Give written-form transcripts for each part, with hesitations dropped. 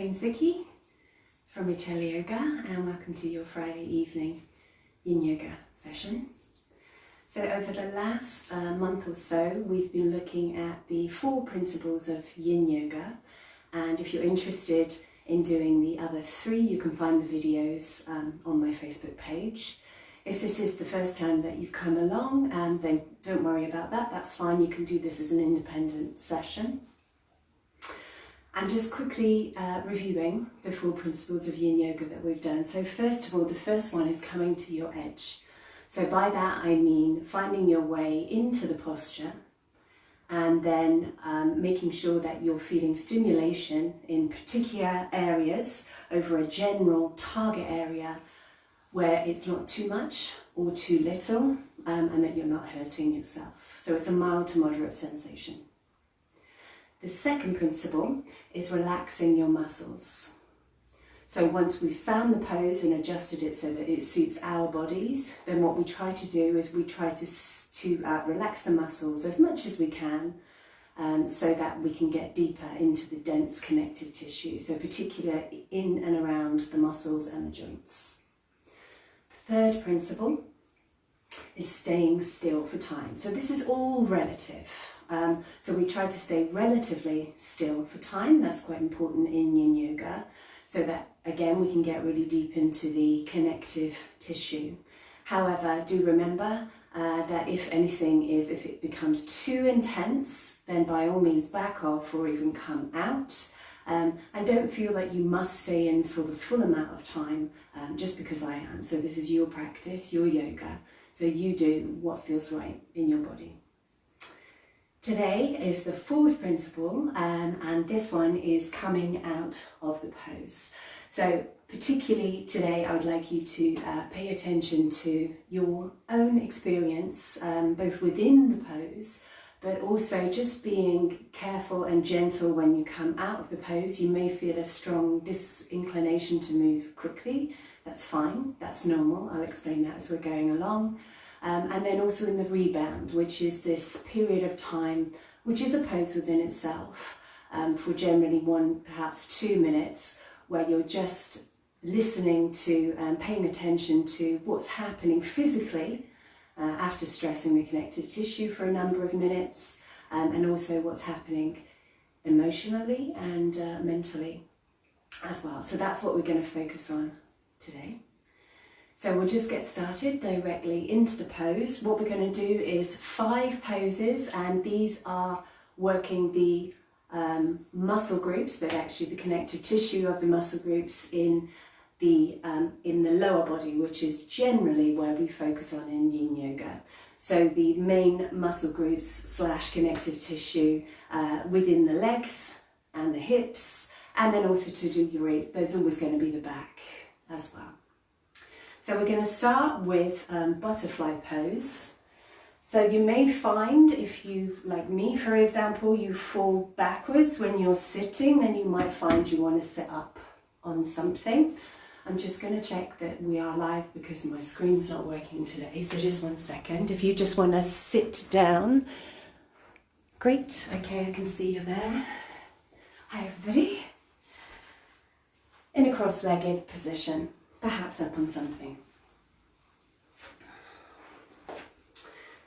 name's Vicky from Yoga, and welcome to your Friday evening Yin Yoga session. So over the last month or so, we've been looking at the 4 principles of Yin Yoga, and if you're interested in doing the other 3, you can find the videos on my Facebook page. If this is the first time that you've come along, then don't worry about that, that's fine. You can do this as an independent session. And just quickly reviewing the 4 principles of Yin Yoga that we've done. So first of all, the first one is coming to your edge. So by that I mean finding your way into the posture and then making sure that you're feeling stimulation in particular areas over a general target area where it's not too much or too little and that you're not hurting yourself. So it's a mild to moderate sensation. The second principle is relaxing your muscles. So once we've found the pose and adjusted it so that it suits our bodies, then what we try to do is we try to relax the muscles as much as we can so that we can get deeper into the dense connective tissue, so particularly in and around the muscles and the joints. The third principle is staying still for time. So this is all relative. So we try to stay relatively still for time. That's quite important in Yin Yoga, so that again we can get really deep into the connective tissue. However, do remember that if it becomes too intense, then by all means back off or even come out. And don't feel that you must stay in for the full amount of time just because I am. So this is your practice, your yoga. So you do what feels right in your body. Today is the 4th principle, and this one is coming out of the pose. So particularly today I would like you to pay attention to your own experience, both within the pose, but also just being careful and gentle when you come out of the pose. You may feel a strong disinclination to move quickly. That's fine, that's normal. I'll explain that as we're going along. And then also in the rebound, which is this period of time, which is a pose within itself, for generally 1, perhaps 2 minutes, where you're just listening to and paying attention to what's happening physically after stressing the connective tissue for a number of minutes, and also what's happening emotionally and mentally as well. So that's what we're going to focus on today. So we'll just get started directly into the pose. What we're going to do is 5 poses, and these are working the muscle groups, but actually the connective tissue of the muscle groups in the lower body, which is generally where we focus on in Yin Yoga. So the main muscle groups / connective tissue within the legs and the hips, and then also to a degree, there's always going to be the back as well. So we're going to start with butterfly pose. So you may find, if you, like me for example, you fall backwards when you're sitting, then you might find you want to sit up on something. I'm just going to check that we are live because my screen's not working today, so just 1 second. If you just want to sit down, great, okay, I can see you there. Hi everybody. In a cross-legged position. Perhaps up on something.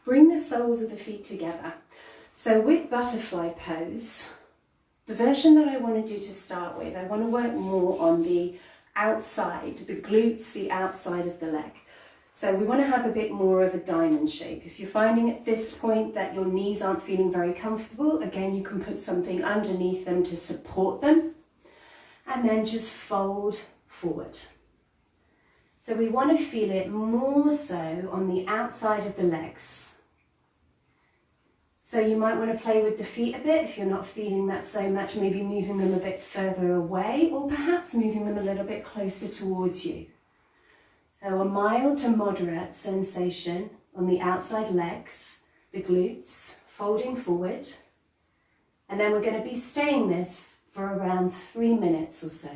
Bring the soles of the feet together. So with butterfly pose, the version that I want to do to start with, I want to work more on the outside, the glutes, the outside of the leg. So we want to have a bit more of a diamond shape. If you're finding at this point that your knees aren't feeling very comfortable, again, you can put something underneath them to support them, and then just fold forward. So we want to feel it more so on the outside of the legs. So you might want to play with the feet a bit if you're not feeling that so much, maybe moving them a bit further away or perhaps moving them a little bit closer towards you. So a mild to moderate sensation on the outside legs, the glutes, folding forward. And then we're going to be staying this for around 3 minutes or so.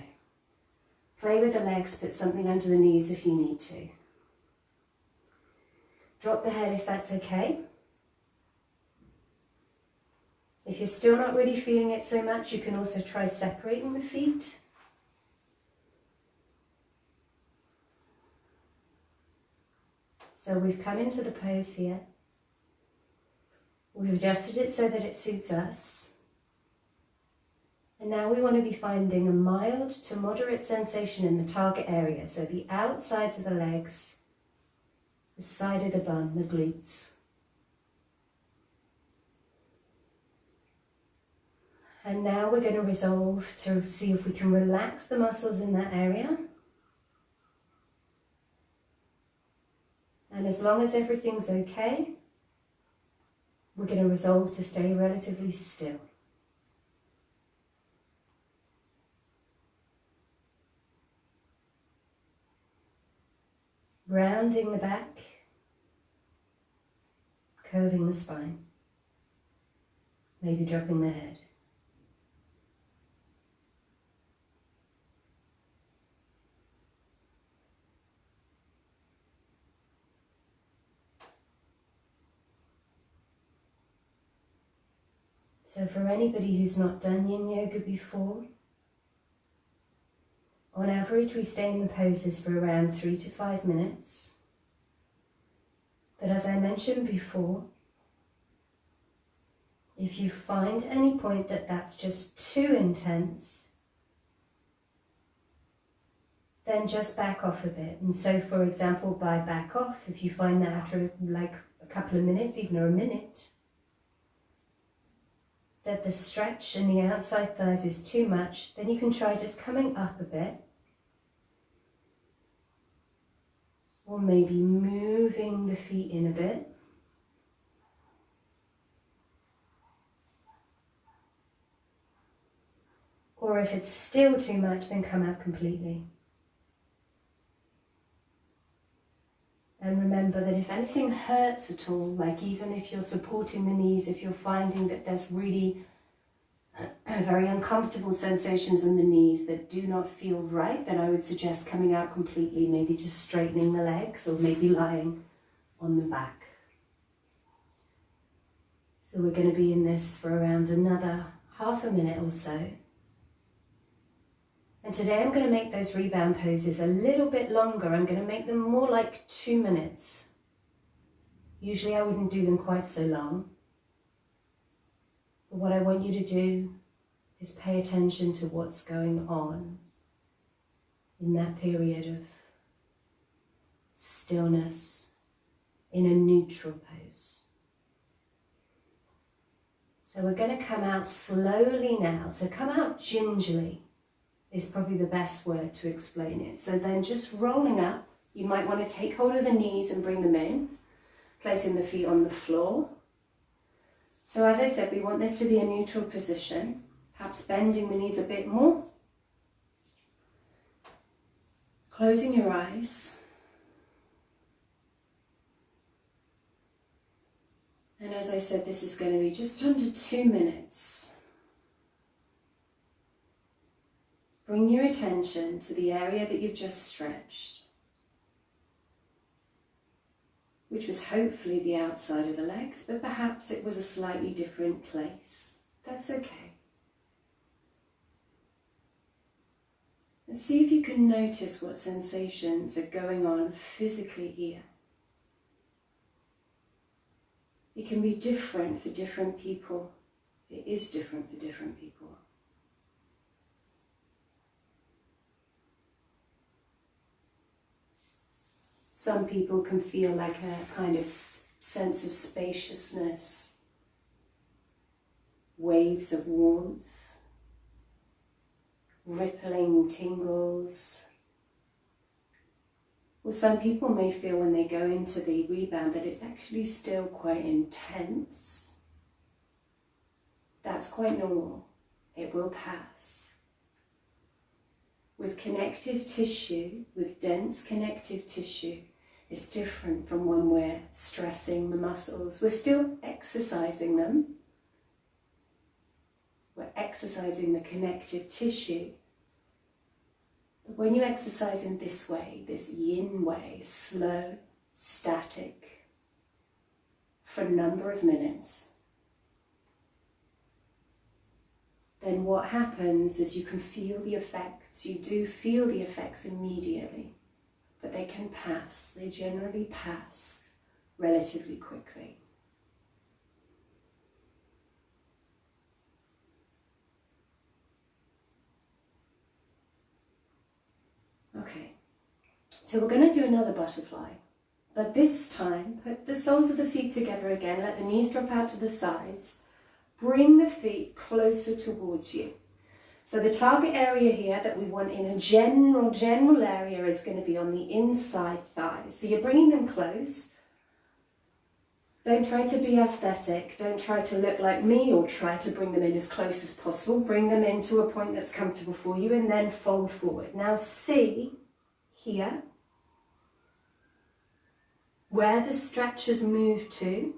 Play with the legs, put something under the knees if you need to. Drop the head if that's okay. If you're still not really feeling it so much, you can also try separating the feet. So we've come into the pose here. We've adjusted it so that it suits us. And now we want to be finding a mild to moderate sensation in the target area. So the outsides of the legs, the side of the bum, the glutes. And now we're going to resolve to see if we can relax the muscles in that area. And as long as everything's okay, we're going to resolve to stay relatively still. Rounding the back, curving the spine, maybe dropping the head. So for anybody who's not done Yin Yoga before, on average we stay in the poses for around 3 to 5 minutes. But as I mentioned before, if you find any point that that's just too intense, then just back off a bit. And so for example, by back off, if you find that after like a couple of minutes, even a minute, that the stretch in the outside thighs is too much, then you can try just coming up a bit. Or maybe moving the feet in a bit. Or if it's still too much, then come out completely. And remember that if anything hurts at all, like even if you're supporting the knees, if you're finding that there's really very uncomfortable sensations in the knees that do not feel right, then I would suggest coming out completely, maybe just straightening the legs or maybe lying on the back. So we're going to be in this for around another half a minute or so. And today I'm going to make those rebound poses a little bit longer. I'm going to make them more like 2 minutes. Usually I wouldn't do them quite so long. But what I want you to do is pay attention to what's going on in that period of stillness in a neutral pose. So we're going to come out slowly now. So come out gingerly is probably the best word to explain it. So then just rolling up, you might want to take hold of the knees and bring them in, placing the feet on the floor. So as I said, we want this to be a neutral position, perhaps bending the knees a bit more. Closing your eyes. And as I said, this is going to be just under 2 minutes. Bring your attention to the area that you've just stretched, which was hopefully the outside of the legs, but perhaps it was a slightly different place. That's okay. And see if you can notice what sensations are going on physically here. It can be different for different people. It is different for different people. Some people can feel like a kind of sense of spaciousness, waves of warmth, rippling tingles. Or some people may feel when they go into the rebound that it's actually still quite intense. That's quite normal. It will pass. With connective tissue, with dense connective tissue, it's different from when we're stressing the muscles. We're still exercising them. We're exercising the connective tissue. But when you exercise in this way, this yin way, slow, static, for a number of minutes, then what happens is you can feel the effects. You do feel the effects immediately. but they can pass. They generally pass relatively quickly. Okay, so we're going to do another butterfly, but this time put the soles of the feet together again, let the knees drop out to the sides, bring the feet closer towards you. So the target area here that we want in a general area is going to be on the inside thigh. So you're bringing them close. Don't try to be aesthetic. Don't try to look like me or try to bring them in as close as possible. Bring them in to a point that's comfortable for you and then fold forward. Now see here where the stretch has moved to.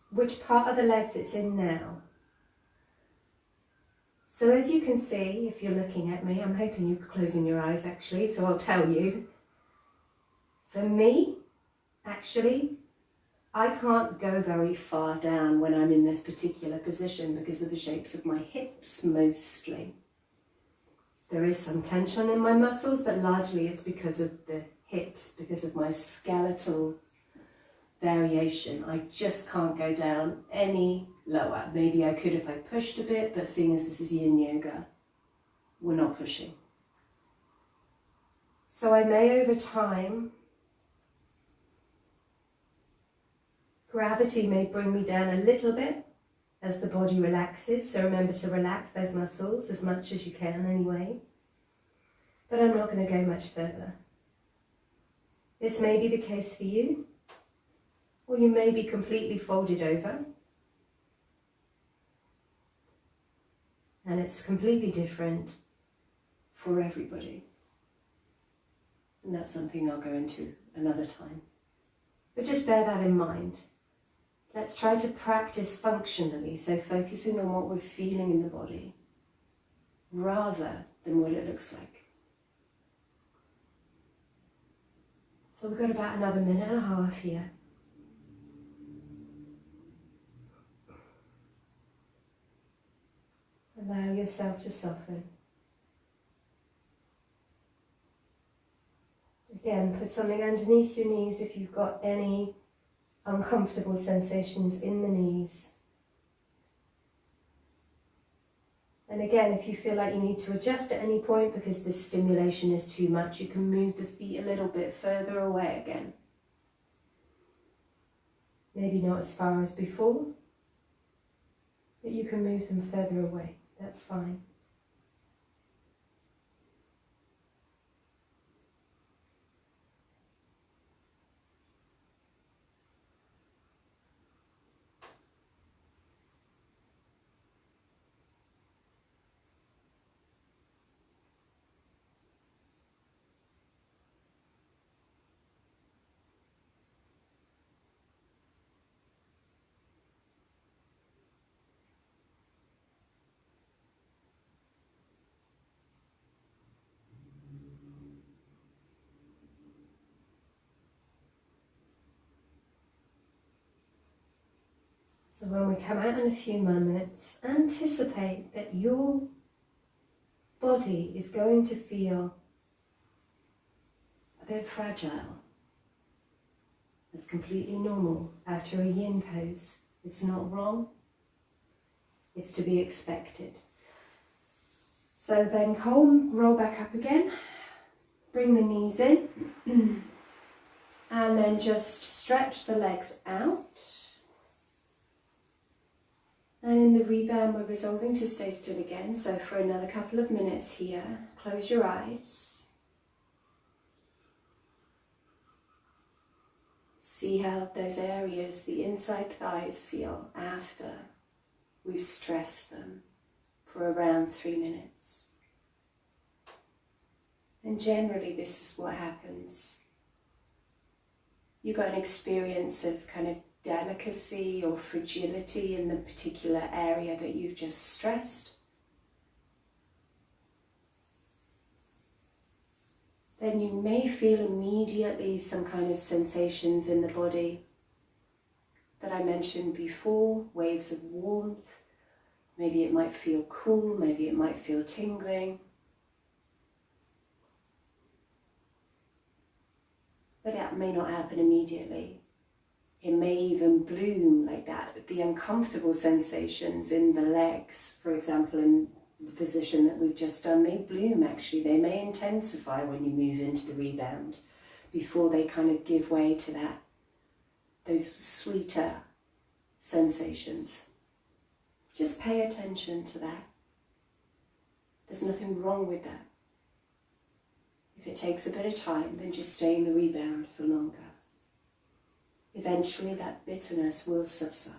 Which part of the legs it's in now. So as you can see, if you're looking at me, I'm hoping you're closing your eyes actually, so I'll tell you. For me, actually, I can't go very far down when I'm in this particular position because of the shapes of my hips mostly. There is some tension in my muscles, but largely it's because of the hips, because of my skeletal variation. I just can't go down any lower. Maybe I could if I pushed a bit, but seeing as this is Yin Yoga, we're not pushing. So I may over time, gravity may bring me down a little bit as the body relaxes. So remember to relax those muscles as much as you can anyway. But I'm not going to go much further. This may be the case for you. Or you may be completely folded over. And it's completely different for everybody. And that's something I'll go into another time. But just bear that in mind. Let's try to practice functionally, so focusing on what we're feeling in the body, rather than what it looks like. So we've got about another minute and a half here. Allow yourself to soften. Again, put something underneath your knees if you've got any uncomfortable sensations in the knees. And again, if you feel like you need to adjust at any point because this stimulation is too much, you can move the feet a little bit further away again. Maybe not as far as before, but you can move them further away. That's fine. So when we come out in a few moments, anticipate that your body is going to feel a bit fragile. It's completely normal after a yin pose. It's not wrong. It's to be expected. So then roll back up again. Bring the knees in. And then just stretch the legs out. And in the rebound, we're resolving to stay still again. So for another couple of minutes here, close your eyes. See how those areas, the inside thighs, feel after we've stressed them for around 3 minutes. And generally, this is what happens. You got an experience of kind of delicacy or fragility in the particular area that you've just stressed. Then you may feel immediately some kind of sensations in the body that I mentioned before, waves of warmth. Maybe it might feel cool, maybe it might feel tingling. but it may not happen immediately. It may even bloom like that. The uncomfortable sensations in the legs, for example, in the position that we've just done, they bloom actually. They may intensify when you move into the rebound before they kind of give way to that, those sweeter sensations. Just pay attention to that. There's nothing wrong with that. If it takes a bit of time, then just stay in the rebound for longer. Eventually that bitterness will subside.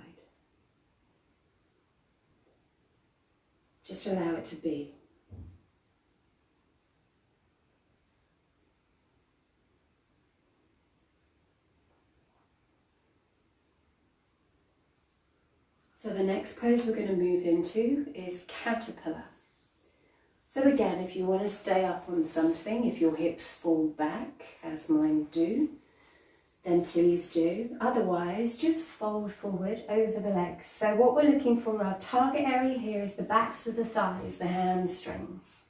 Just allow it to be. So the next pose we're going to move into is caterpillar. So again, if you want to stay up on something, if your hips fall back, as mine do, then please do. Otherwise, just fold forward over the legs. So what we're looking for, our target area here is the backs of the thighs, the hamstrings.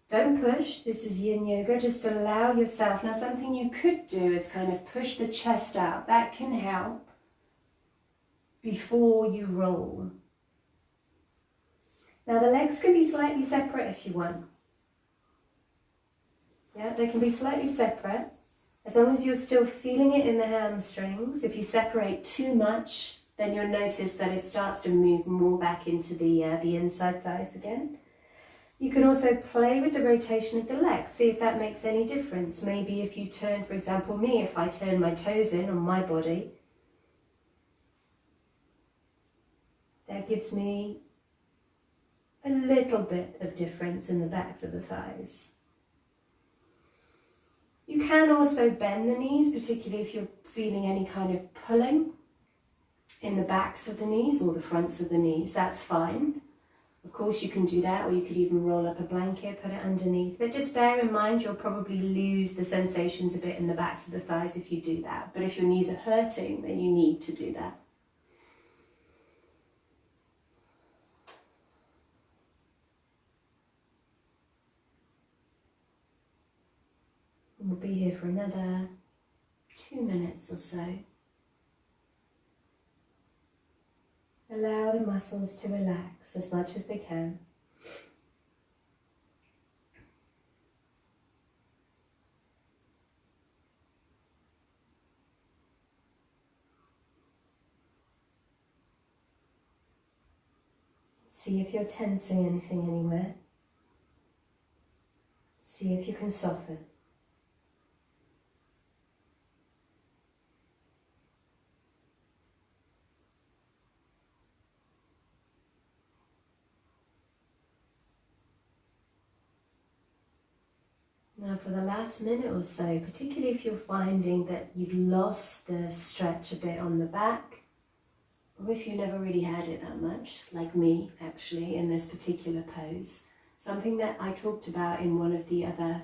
Don't push, this is Yin Yoga, just allow yourself. Now something you could do is kind of push the chest out. That can help before you roll. Now the legs can be slightly separate if you want. Yeah, they can be slightly separate. As long as you're still feeling it in the hamstrings. If you separate too much, then you'll notice that it starts to move more back into the inside thighs again. You can also play with the rotation of the legs, see if that makes any difference. Maybe if you turn, for example me, if I turn my toes in on my body, that gives me a little bit of difference in the backs of the thighs. You can also bend the knees, particularly if you're feeling any kind of pulling in the backs of the knees or the fronts of the knees. That's fine. Of course you can do that, or you could even roll up a blanket, put it underneath. But just bear in mind you'll probably lose the sensations a bit in the backs of the thighs if you do that. But if your knees are hurting, then you need to do that. We'll be here for another 2 minutes or so. Allow the muscles to relax as much as they can. See if you're tensing anything anywhere. See if you can soften. Now for the last minute or so, particularly if you're finding that you've lost the stretch a bit on the back, or if you never really had it that much, like me actually in this particular pose, something that I talked about in one of the other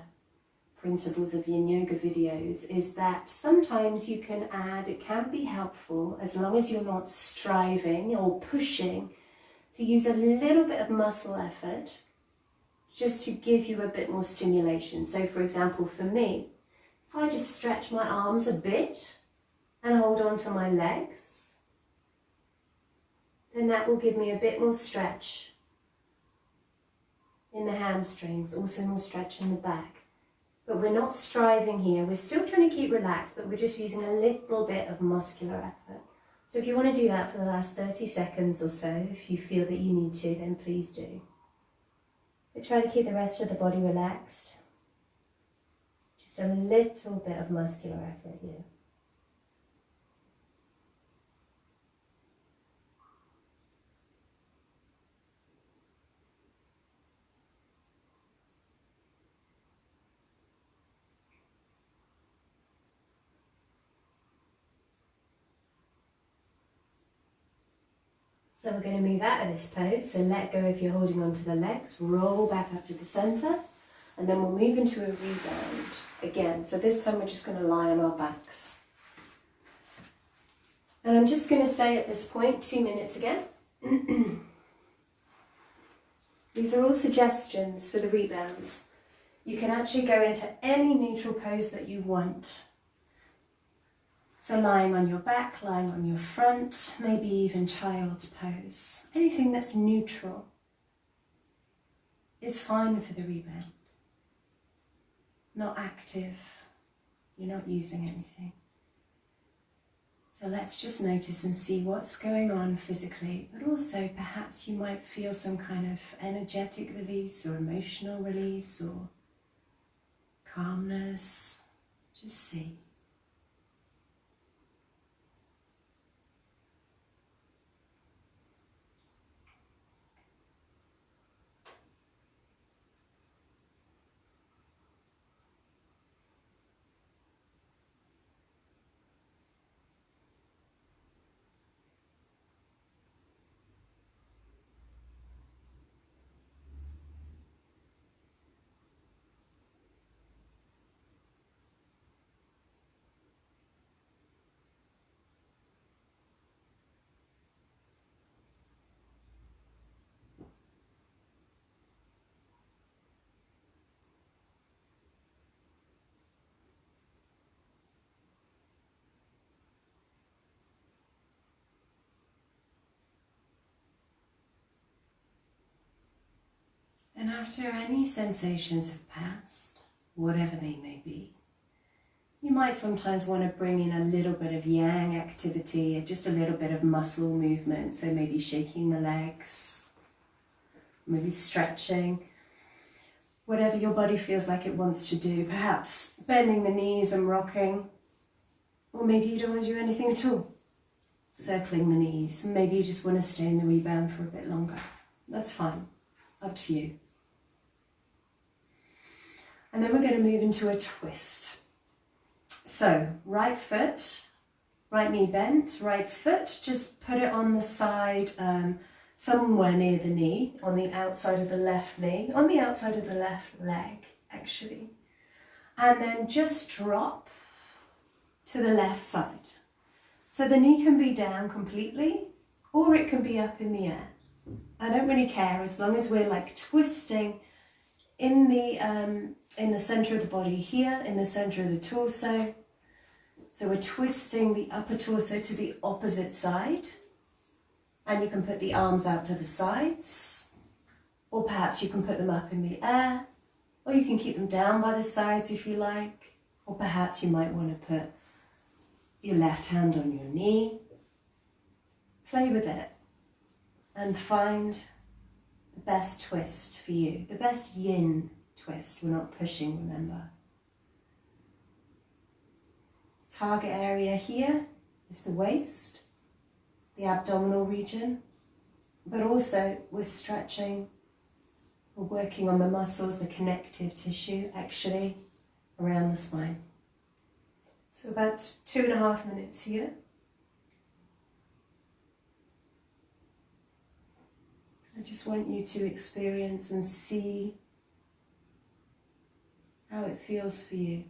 Principles of Yin Yoga videos is that sometimes you can add, it can be helpful as long as you're not striving or pushing, to use a little bit of muscle effort just to give you a bit more stimulation. So for example, for me, if I just stretch my arms a bit and hold on to my legs, then that will give me a bit more stretch in the hamstrings, also more stretch in the back. But we're not striving here, we're still trying to keep relaxed, but we're just using a little bit of muscular effort. So if you want to do that for the last 30 seconds or so, if you feel that you need to, then please do. But try to keep the rest of the body relaxed. Just a little bit of muscular effort here. So we're going to move out of this pose, so let go if you're holding onto the legs, roll back up to the centre, and then we'll move into a rebound again. So this time we're just going to lie on our backs. And I'm just going to say at this point, 2 minutes again. These are all suggestions for the rebounds. You can actually go into any neutral pose that you want. So lying on your back, lying on your front, maybe even child's pose. Anything that's neutral is fine for the rebound. Not active, you're not using anything. So let's just notice and see what's going on physically, but also perhaps you might feel some kind of energetic release or emotional release or calmness. Just see. And after any sensations have passed, whatever they may be, you might sometimes want to bring in a little bit of yang activity, just a little bit of muscle movement. So maybe shaking the legs, maybe stretching, whatever your body feels like it wants to do. Perhaps bending the knees and rocking, or maybe you don't want to do anything at all. Circling the knees, maybe you just want to stay in the rebound for a bit longer. That's fine, up to you. And then we're going to move into a twist. So, right foot, right knee bent, right foot, just put it on the side, somewhere near the knee, on the outside of the left knee, on the outside of the left leg, actually. And then just drop to the left side. So the knee can be down completely, or it can be up in the air. I don't really care, as long as we're like twisting in the center of the body here, in the center of the torso. So we're twisting the upper torso to the opposite side. And you can put the arms out to the sides, or perhaps you can put them up in the air, or you can keep them down by the sides if you like, or perhaps you might want to put your left hand on your knee. Play with it and find the best twist for you, the best yin twist. We're not pushing, remember. Target area here is the waist, the abdominal region, but also we're stretching, we're working on the muscles, the connective tissue actually around the spine. So about 2.5 minutes here. I just want you to experience and see how it feels for you.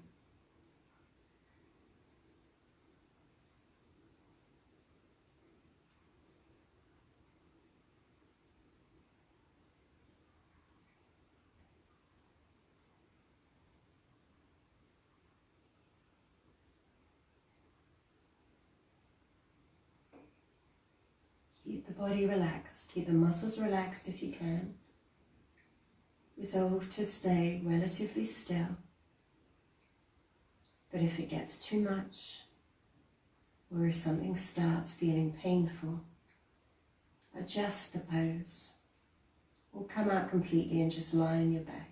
Keep the body relaxed, keep the muscles relaxed if you can. Resolve to stay relatively still. But if it gets too much, or if something starts feeling painful, adjust the pose, or come out completely and just lie on your back.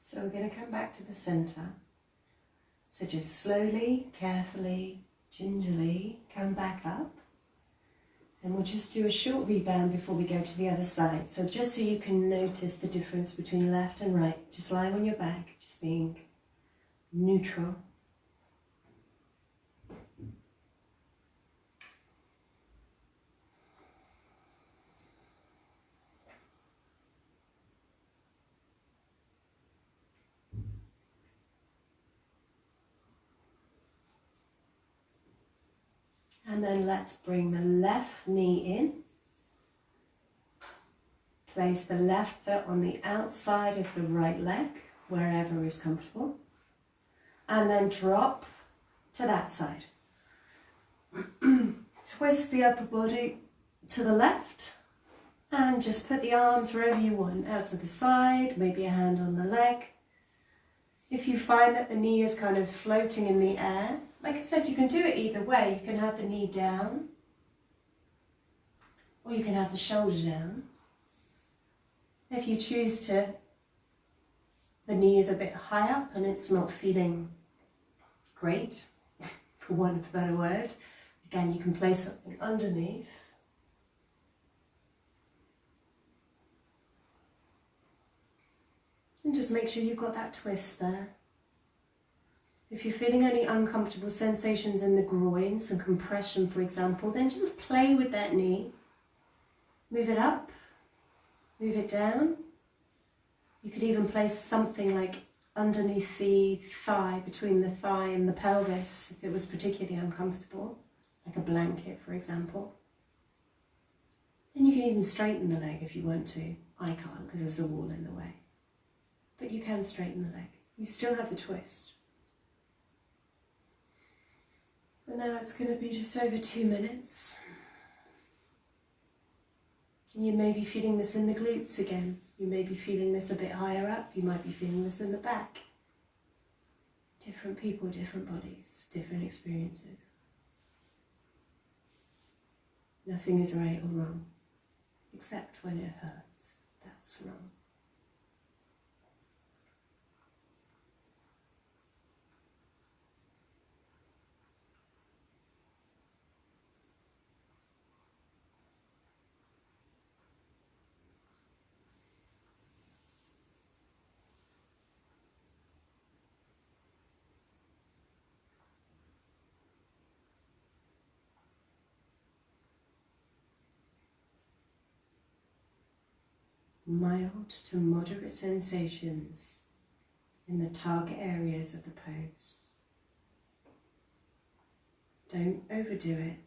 So we're going to come back to the center. So just slowly, carefully, gingerly come back up. And we'll just do a short rebound before we go to the other side. So just so you can notice the difference between left and right, just lying on your back, just being neutral. And then let's bring the left knee in. Place the left foot on the outside of the right leg, wherever is comfortable. And then drop to that side. Twist the upper body to the left. And just put the arms wherever you want, out to the side, maybe a hand on the leg. If you find that the knee is kind of floating in the air, like I said, you can do it either way. You can have the knee down, or you can have the shoulder down. If you choose to, the knee is a bit high up and it's not feeling great, for want of a better word, again, you can place something underneath. And just make sure you've got that twist there. If you're feeling any uncomfortable sensations in the groin, some compression for example, then just play with that knee. Move it up, move it down. You could even place something like underneath the thigh, between the thigh and the pelvis, if it was particularly uncomfortable, like a blanket for example. And you can even straighten the leg if you want to. I can't because there's a wall in the way. But you can straighten the leg. You still have the twist. And now it's going to be just over 2 minutes. And you may be feeling this in the glutes again. You may be feeling this a bit higher up. You might be feeling this in the back. Different people, different bodies, different experiences. Nothing is right or wrong, except when it hurts. That's wrong. Mild to moderate sensations in the target areas of the pose. Don't overdo it.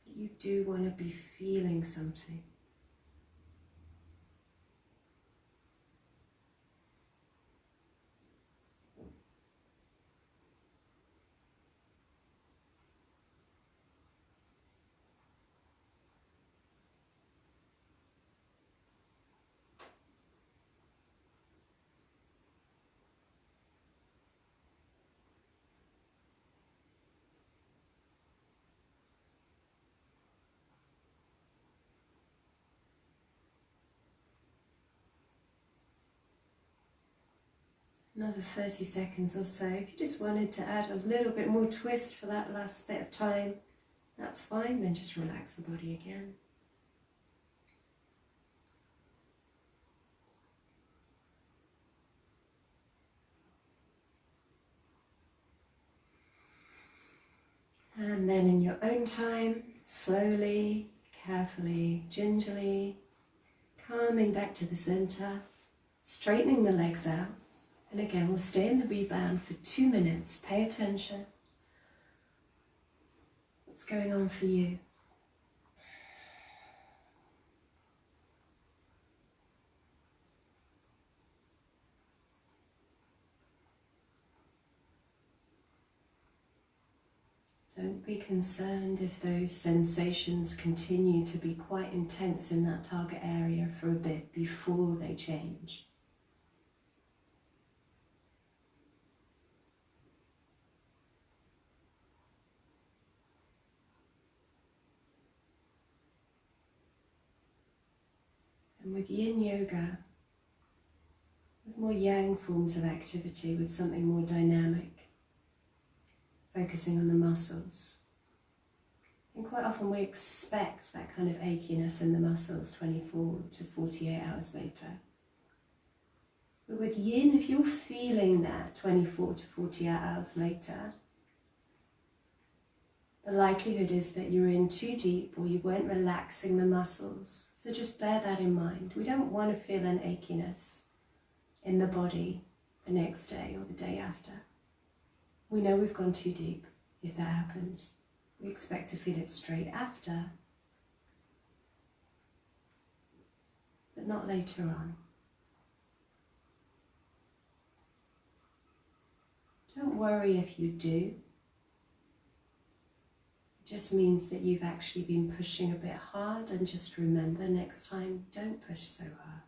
But you do want to be feeling something. Another 30 seconds or so. If you just wanted to add a little bit more twist for that last bit of time, that's fine. Then just relax the body again. And then in your own time, slowly, carefully, gingerly, coming back to the center, straightening the legs out. And again, we'll stay in the rebound for 2 minutes. Pay attention. What's going on for you? Don't be concerned if those sensations continue to be quite intense in that target area for a bit before they change. And with Yin Yoga, more yang forms of activity, with something more dynamic, focusing on the muscles. And quite often we expect that kind of achiness in the muscles 24 to 48 hours later. But with yin, if you're feeling that 24 to 48 hours later, the likelihood is that you're in too deep or you weren't relaxing the muscles. So just bear that in mind. We don't want to feel an achiness in the body the next day or the day after. We know we've gone too deep if that happens. We expect to feel it straight after, but not later on. Don't worry if you do. It just means that you've actually been pushing a bit hard, and just remember next time, don't push so hard.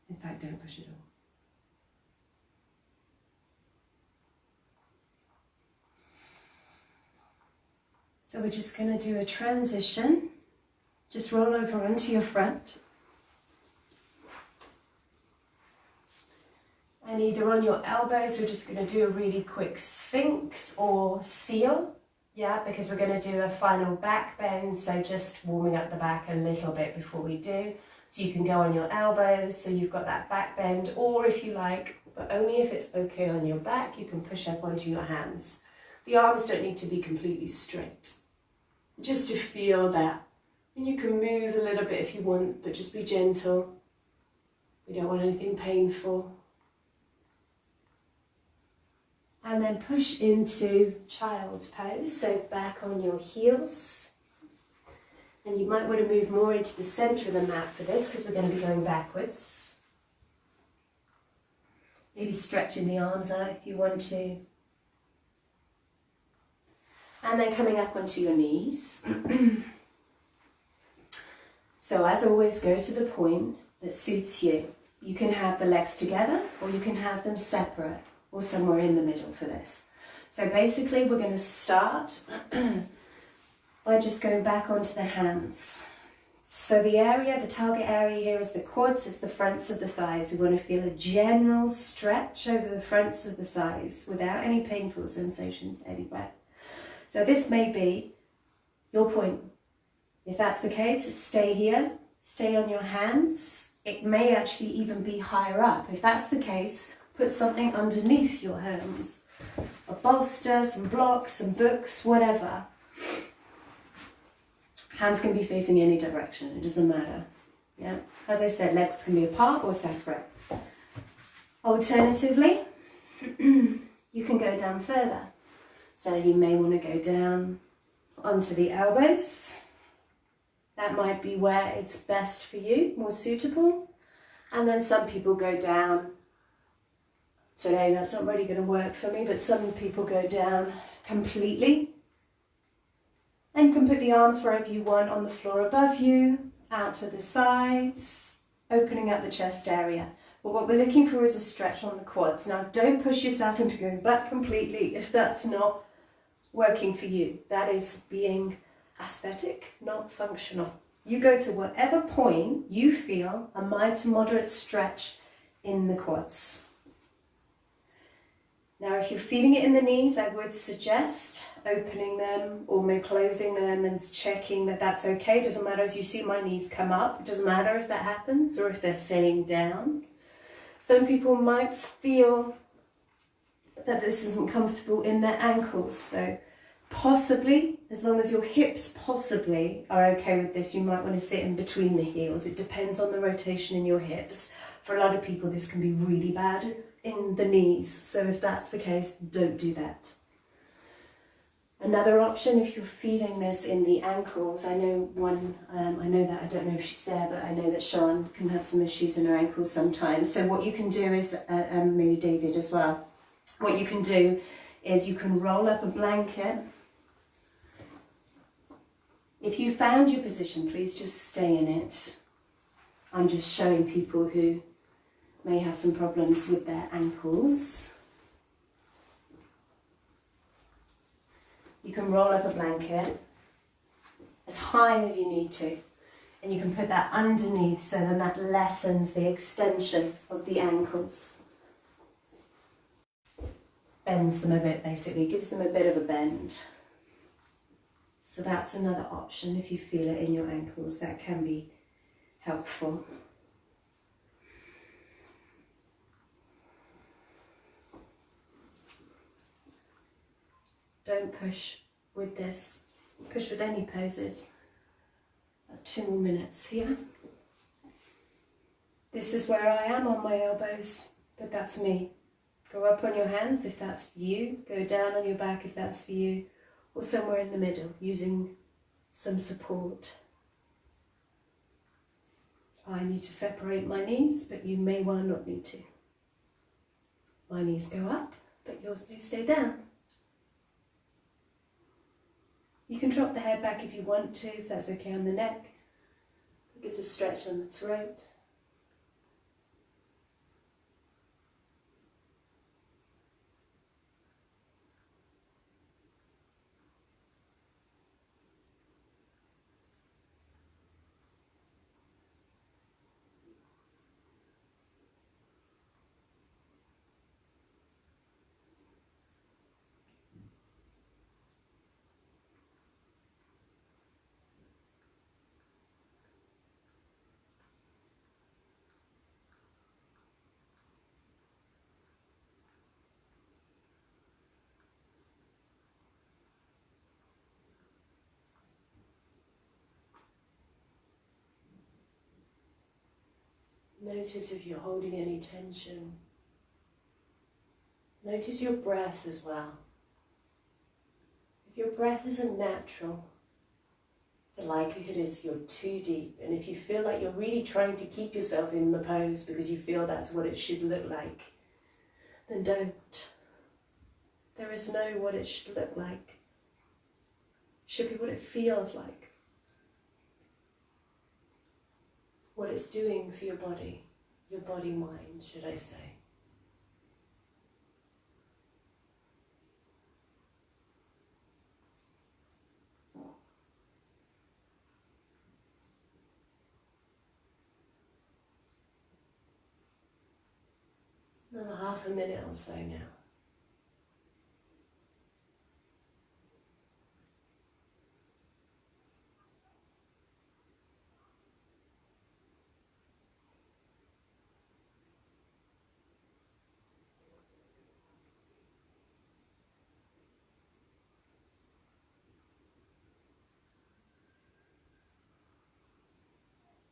In fact, don't push at all. So we're just going to do a transition. Just roll over onto your front. And either on your elbows, we're just going to do a really quick sphinx or seal. Yeah, because we're going to do a final back bend. So just warming up the back a little bit before we do. So you can go on your elbows, so you've got that back bend. Or if you like, but only if it's okay on your back, you can push up onto your hands. The arms don't need to be completely straight. Just to feel that. And you can move a little bit if you want, but just be gentle. We don't want anything painful. And then push into child's pose, so back on your heels. And you might want to move more into the centre of the mat for this, because we're going to be going backwards. Maybe stretching the arms out if you want to. And then coming up onto your knees. So as always, go to the point that suits you. You can have the legs together, or you can have them separate, or somewhere in the middle for this. So basically we're going to start by just going back onto the hands. So the area, the target area here is the quads, is the fronts of the thighs. We want to feel a general stretch over the fronts of the thighs without any painful sensations anywhere. So this may be your point. If that's the case, stay here, stay on your hands. It may actually even be higher up. If that's the case, put something underneath your hands. A bolster, some blocks, some books, whatever. Hands can be facing any direction, it doesn't matter. Yeah. As I said, legs can be apart or separate. Alternatively, you can go down further. So you may want to go down onto the elbows. That might be where it's best for you, more suitable. And then some people go down. Today that's not really going to work for me, but some people go down completely. And you can put the arms wherever you want, on the floor above you, out to the sides, opening up the chest area. But what we're looking for is a stretch on the quads. Now don't push yourself into going back completely if that's not working for you. That is being aesthetic, not functional. You go to whatever point you feel a mild to moderate stretch in the quads. Now if you're feeling it in the knees, I would suggest opening them or maybe closing them and checking that that's okay. It doesn't matter as you see my knees come up. It doesn't matter if that happens or if they're staying down. Some people might feel that this isn't comfortable in their ankles. So possibly, as long as your hips possibly are okay with this, you might want to sit in between the heels. It depends on the rotation in your hips. For a lot of people, this can be really bad in the knees. So if that's the case, don't do that. Another option, if you're feeling this in the ankles, I know that, I don't know if she's there, but I know that Sean can have some issues in her ankles sometimes. So what you can do is, maybe David as well, what you can do is you can roll up a blanket. If you found your position, please just stay in it. I'm just showing people who may have some problems with their ankles. You can roll up a blanket as high as you need to, and you can put that underneath, so then that lessens the extension of the ankles. bends them a bit basically, gives them a bit of a bend. So that's another option if you feel it in your ankles, that can be helpful. Don't push with this, push with any poses. 2 more minutes here. This is where I am on my elbows, but that's me. Go up on your hands if that's for you, go down on your back if that's for you, or somewhere in the middle, using some support. I need to separate my knees, but you may well not need to. My knees go up, but yours may stay down. You can drop the head back if you want to, if that's okay on the neck. It gives a stretch on the throat. Notice if you're holding any tension. Notice your breath as well. If your breath isn't natural, the likelihood is you're too deep. And if you feel like you're really trying to keep yourself in the pose because you feel that's what it should look like, then don't. There is no what it should look like. It should be what it feels like. What it's doing for your body-mind, should I say. Another half a minute or so now.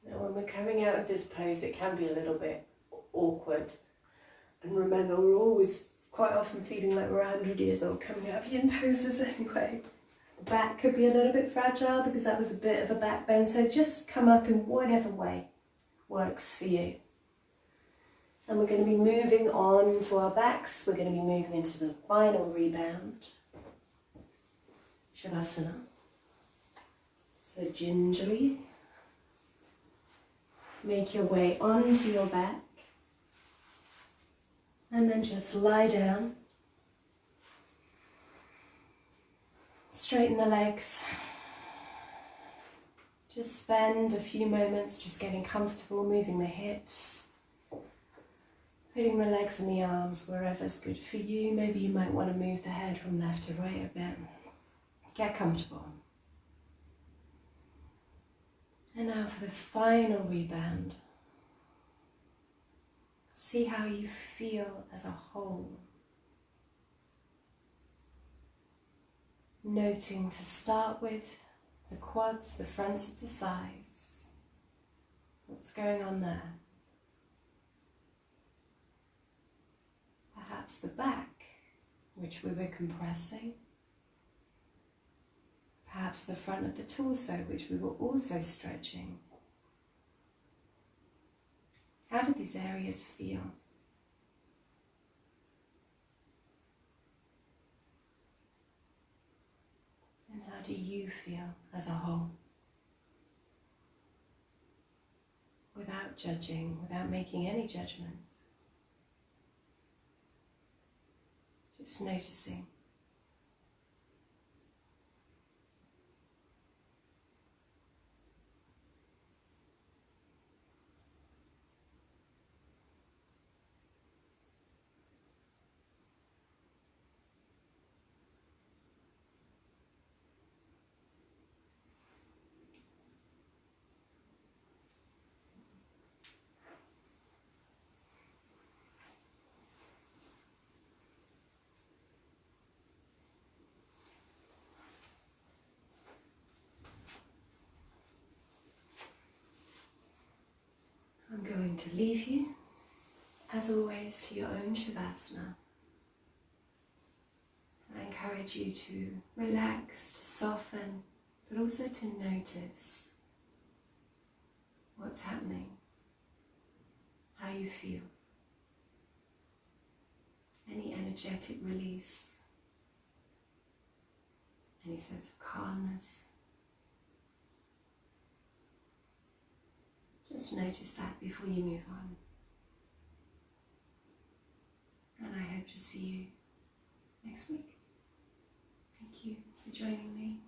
Now when we're coming out of this pose, it can be a little bit awkward. And remember, we're always quite often feeling like we're 100 years old coming out of yin poses anyway. The back could be a little bit fragile because that was a bit of a back bend, so just come up in whatever way works for you. And we're going to be moving on to our backs. We're going to be moving into the final rebound, Shavasana. So gingerly make your way onto your back. And then just lie down. Straighten the legs. Just spend a few moments just getting comfortable, moving the hips. Putting the legs and the arms wherever's good for you. Maybe you might want to move the head from left to right a bit. Get comfortable. And now for the final rebound. See how you feel as a whole. Noting to start with the quads, the fronts of the thighs. What's going on there? Perhaps the back, which we were compressing. Perhaps the front of the torso, which we were also stretching. How do these areas feel? And how do you feel as a whole? Without judging, without making any judgments. Just noticing. going to leave you, as always, to your own Shavasana. I encourage you to relax, to soften, but also to notice what's happening, how you feel, any energetic release, any sense of calmness. Just notice that before you move on. And I hope to see you next week. Thank you for joining me.